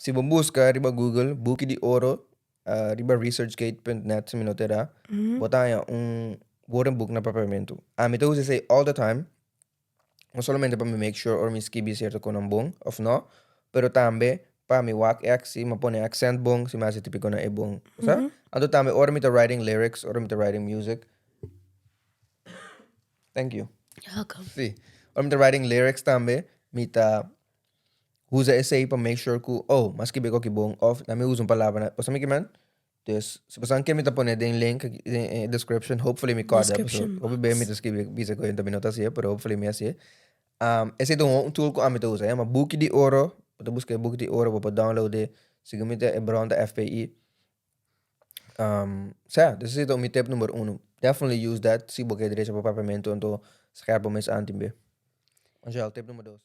Se você busca riba Google, Buki Di Oro, riba researchgate.net, se me notera, botar woordenboek na papamento. A mim usa isso all the time, não somente para me make sure or me escrever certo com um bom, of no, pero também para me wak ek, se me pone accent bom, se me hace típico na e bom. Sabe? Ando também, or me writing lyrics, or me writing music. Thank you. Welcome. Sí. Or me writing lyrics também, me usa esse aí para make sure que, mas que bem que bom, of, na me usa uma palavra, posso me que man? Dus, se você quer me poner den link in description, hopefully me corda, Description so, bem me box. escrever, bisa ko yung tabi notas pero hopefully me assim. Esse é um tool que a mim usa, é uma Buki Di Oro, você busca Buki Di Oro para download, se me é brand FPI. This is my tip number 1. Definitely use that, se você quer direito para papamento, então, scherp om eens aan te be. Angel, tip nummer 2.